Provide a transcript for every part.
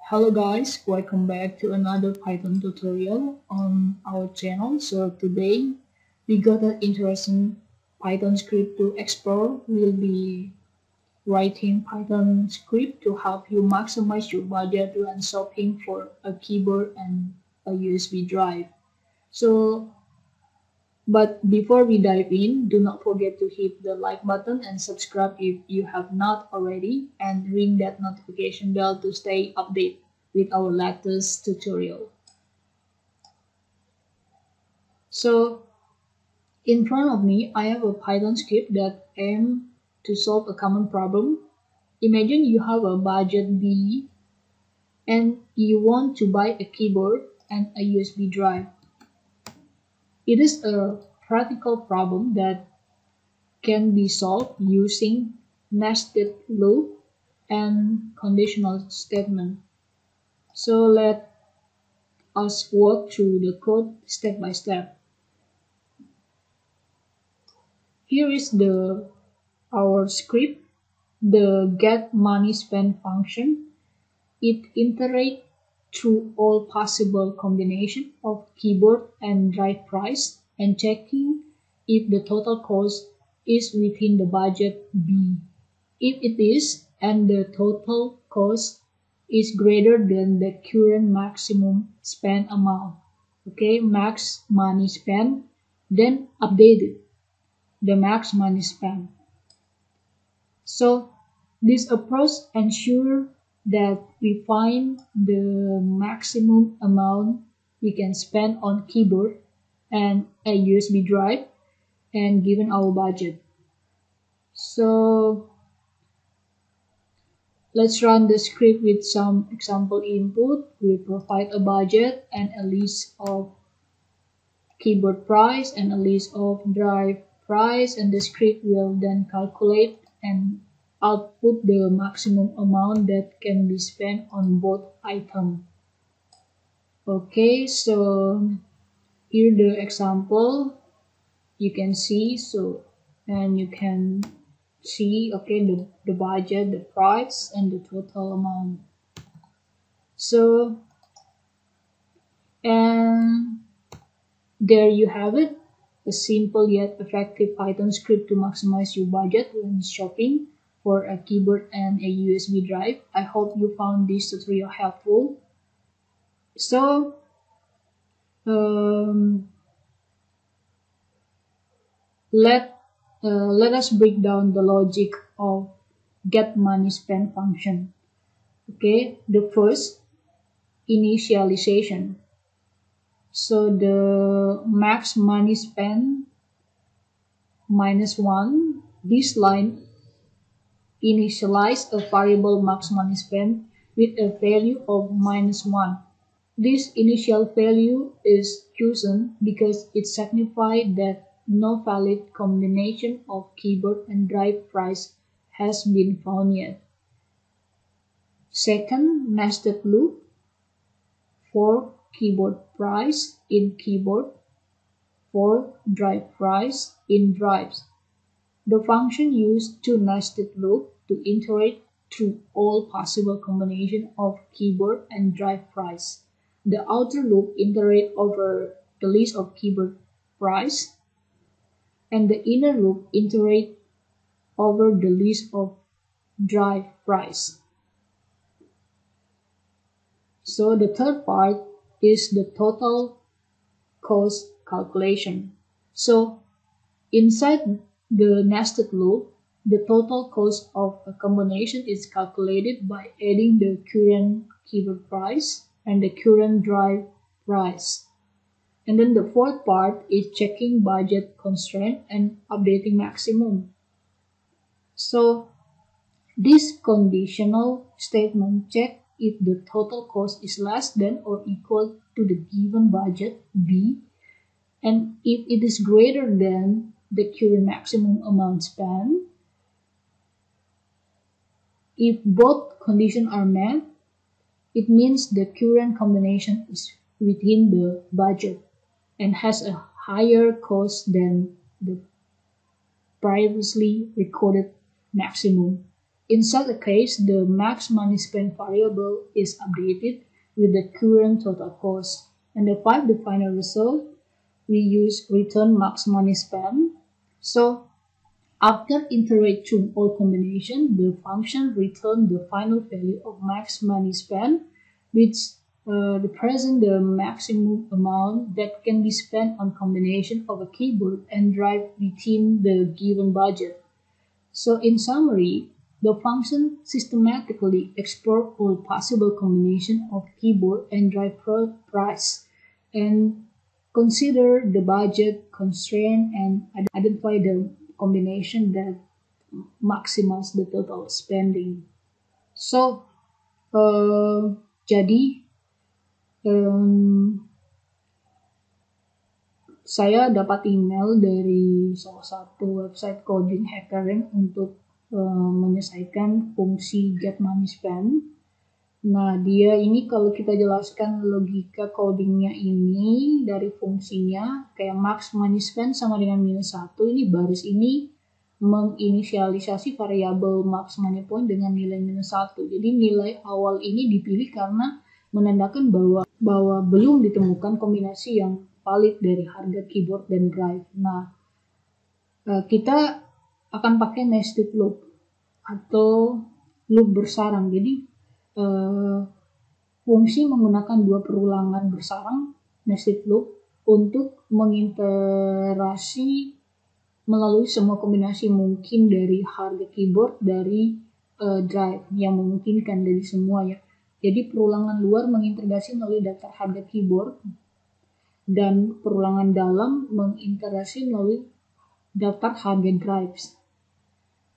Hello guys, welcome back to another Python tutorial on our channel. So today we got an interesting Python script to explore. We'll be writing Python script to help you maximize your budget when shopping for a keyboard and a USB drive. But before we dive in, do not forget to hit the like button and subscribe if you have not already, and ring that notification bell to stay updated with our latest tutorial. So in front of me, I have a Python script that aims to solve a common problem. Imagine you have a budget B and you want to buy a keyboard and a USB drive. It is a practical problem that can be solved using nested loop and conditional statement. So let us walk through the code step by step. Here is our script, the get money spent function. It iterates through all possible combination of keyboard and drive price and checking if the total cost is within the budget B. If it is, and the total cost is greater than the current maximum spend amount, okay, max money spent, then update it, the max money spent. So this approach ensures that we find the maximum amount we can spend on keyboard and a USB drive and given our budget. So let's run the script with some example input. We provide a budget and a list of keyboard price and a list of drive price, and the script will then calculate and output the maximum amount that can be spent on both items. Okay, so here the example you can see, and you can see, okay, the budget, the price, and the total amount. So, and there you have it, a simple yet effective Python script to maximize your budget when shopping for a keyboard and a USB drive. I hope you found this tutorial helpful. So, let us break down the logic of get money spent function. Okay, the first, initialization. So the max money spent -1, this line initialize a variable max money spent with a value of -1. This initial value is chosen because it signifies that no valid combination of keyboard and drive price has been found yet. Second, nested loop for keyboard price in keyboard, for drive price in drives. The function used two nested loop to iterate through all possible combinations of keyboard and drive price. The outer loop iterates over the list of keyboard price, and the inner loop iterates over the list of drive price. So the third part is the total cost calculation. So inside the nested loop, the total cost of a combination is calculated by adding the current keyboard price and the current drive price. And then the fourth part is checking budget constraint and updating maximum. So this conditional statement checks if the total cost is less than or equal to the given budget B, and if it is greater than the current maximum amount spent. If both conditions are met, it means the current combination is within the budget and has a higher cost than the previously recorded maximum. In such a case, the max money spent variable is updated with the current total cost. And the final result, we use return max money spent. So after iterate through all combination, the function returns the final value of max money spent, which represents the maximum amount that can be spent on combination of a keyboard and drive within the given budget. So in summary, the function systematically explores all possible combinations of keyboard and drive price and consider the budget constraint and identify the combination that maximize the total spending. So, jadi saya dapat email dari salah satu website coding hackering untuk menyelesaikan fungsi get money spend. Nah, dia ini kalau kita jelaskan logika codingnya ini dari fungsinya, kayak max money spend sama dengan -1, ini baris ini menginisialisasi variabel max money point dengan nilai -1. Jadi nilai awal ini dipilih karena menandakan bahwa belum ditemukan kombinasi yang valid dari harga keyboard dan drive. Nah, kita akan pakai nested loop atau loop bersarang. Jadi fungsi menggunakan dua perulangan bersarang nested loop untuk mengiterasi melalui semua kombinasi mungkin dari harga keyboard dari drive yang memungkinkan dari semua ya. Jadi perulangan luar mengintegrasi melalui daftar harga keyboard dan perulangan dalam mengintegrasi melalui daftar harga drives.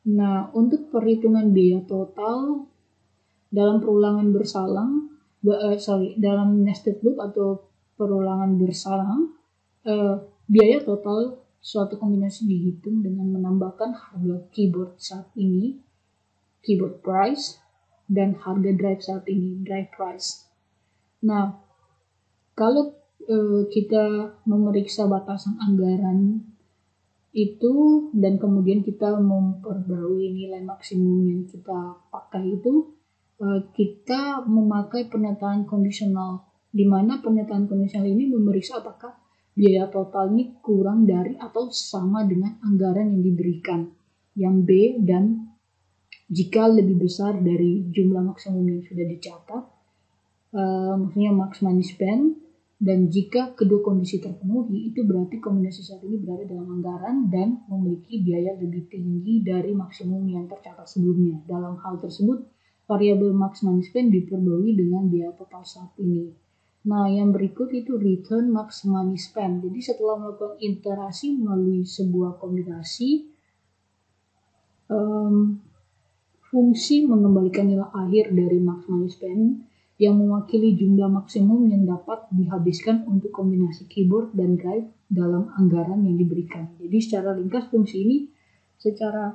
Nah, untuk perhitungan biaya total dalam perulangan dalam nested loop atau perulangan bersarang, biaya total suatu kombinasi dihitung dengan menambahkan harga keyboard saat ini, keyboard price, dan harga drive saat ini, drive price. Nah, kalau kita memeriksa batasan anggaran itu dan kemudian kita memperbarui nilai maksimum yang kita pakai itu, kita memakai pernyataan kondisional, di mana pernyataan kondisional ini memeriksa apakah biaya total ini kurang dari atau sama dengan anggaran yang diberikan, yang B, dan jika lebih besar dari jumlah maksimum yang sudah dicatat, maksudnya max money spend. Dan jika kedua kondisi terpenuhi, itu berarti kombinasi saat ini berada dalam anggaran dan memiliki biaya lebih tinggi dari maksimum yang tercatat sebelumnya. Dalam hal tersebut, variabel max money spend diperbarui dengan biaya total saat ini. Nah, yang berikut itu return max money spend. Jadi setelah melakukan iterasi melalui sebuah kombinasi, fungsi mengembalikan nilai akhir dari max money spend yang mewakili jumlah maksimum yang dapat dihabiskan untuk kombinasi keyboard dan drive dalam anggaran yang diberikan. Jadi secara ringkas fungsi ini secara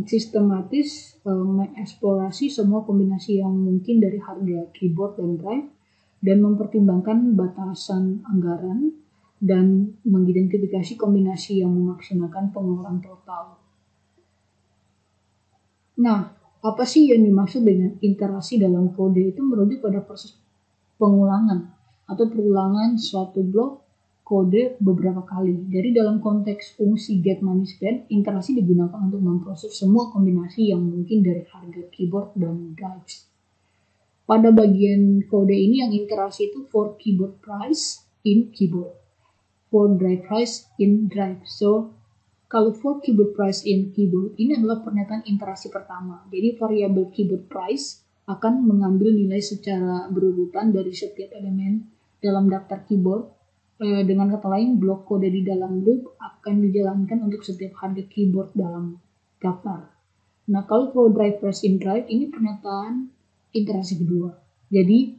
sistematis mengeksplorasi semua kombinasi yang mungkin dari harga keyboard dan drive dan mempertimbangkan batasan anggaran dan mengidentifikasi kombinasi yang memaksimalkan pengeluaran total. Nah, apa sih yang dimaksud dengan iterasi dalam kode? Itu merujuk pada proses pengulangan atau perulangan suatu blok kode beberapa kali. Jadi dalam konteks fungsi get money spend, iterasi digunakan untuk memproses semua kombinasi yang mungkin dari harga keyboard dan drives. Pada bagian kode ini yang iterasi itu for keyboard price in keyboard, for drive price in drive. So kalau for keyboard price in keyboard, ini adalah pernyataan iterasi pertama. Jadi variabel keyboard price akan mengambil nilai secara berurutan dari setiap elemen dalam daftar keyboard. Dengan kata lain, blok kode di dalam loop akan dijalankan untuk setiap harga keyboard dalam daftar. Nah, kalau for drive price in drive, ini pernyataan iterasi kedua. Jadi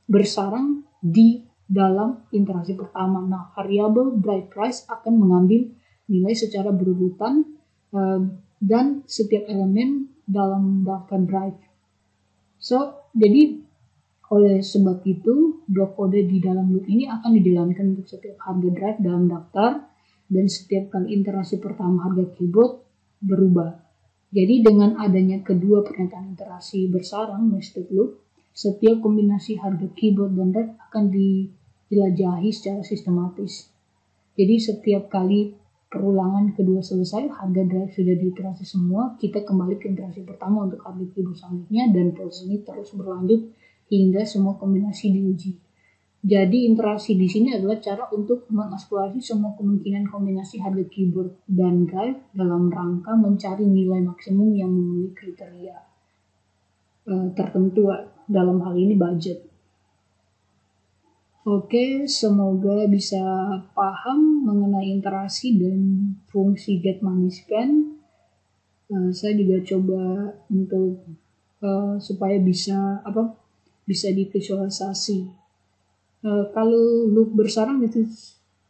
bersarang di dalam iterasi pertama. Nah, variabel drive price akan mengambil nilai secara berurutan dan setiap elemen dalam daftar drive. So, jadi oleh sebab itu, blok kode di dalam loop ini akan dijalankan untuk setiap harga drive dalam daftar dan setiap kali iterasi pertama harga keyboard berubah. Jadi dengan adanya kedua pernyataan interaksi bersarang nested loop, setiap kombinasi harga keyboard dan drive akan dijelajahi secara sistematis. Jadi setiap kali perulangan kedua selesai, harga drive sudah diiterasi semua, kita kembali ke iterasi pertama untuk harga keyboard selanjutnya, dan proses ini terus berlanjut hingga semua kombinasi diuji. Jadi interaksi di sini adalah cara untuk mengeksplorasi semua kemungkinan kombinasi harga keyboard dan drive dalam rangka mencari nilai maksimum yang memenuhi kriteria tertentu, dalam hal ini budget. Oke, semoga bisa paham mengenai interaksi dan fungsi get money spend. Saya juga coba untuk supaya bisa divisualisasi. Kalau loop bersarang itu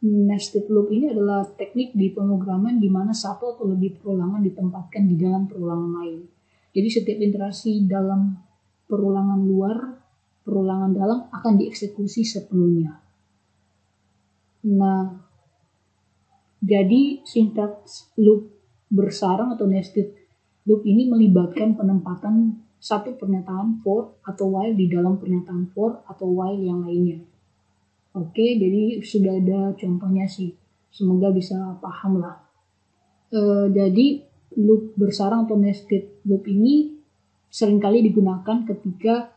nested loop ini adalah teknik di pemrograman di mana satu atau lebih perulangan ditempatkan di dalam perulangan lain. Jadi setiap interaksi dalam perulangan luar, perulangan dalam akan dieksekusi sepenuhnya. Nah, jadi sintaks loop bersarang atau nested loop ini melibatkan penempatan satu pernyataan for atau while di dalam pernyataan for atau while yang lainnya. Oke, jadi sudah ada contohnya sih. Semoga bisa paham lah. Jadi loop bersarang atau nested loop ini seringkali digunakan ketika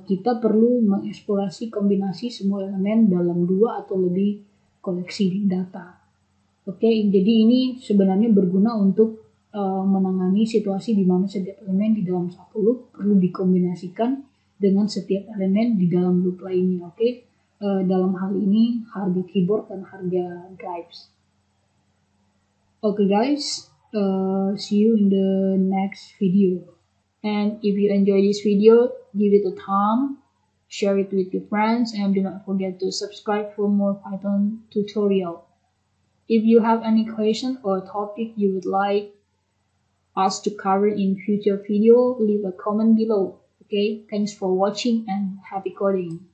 kita perlu mengeksplorasi kombinasi semua elemen dalam dua atau lebih koleksi data. Oke, jadi ini sebenarnya berguna untuk menangani situasi di mana setiap elemen di dalam satu loop perlu dikombinasikan dengan setiap elemen di dalam loop lainnya. Oke. Dalam hal ini harga keyboard dan harga drives. Okay guys, see you in the next video. And if you enjoy this video, give it a thumb, share it with your friends, and do not forget to subscribe for more Python tutorial. If you have any question or topic you would like us to cover in future video, leave a comment below. Okay, thanks for watching and happy coding.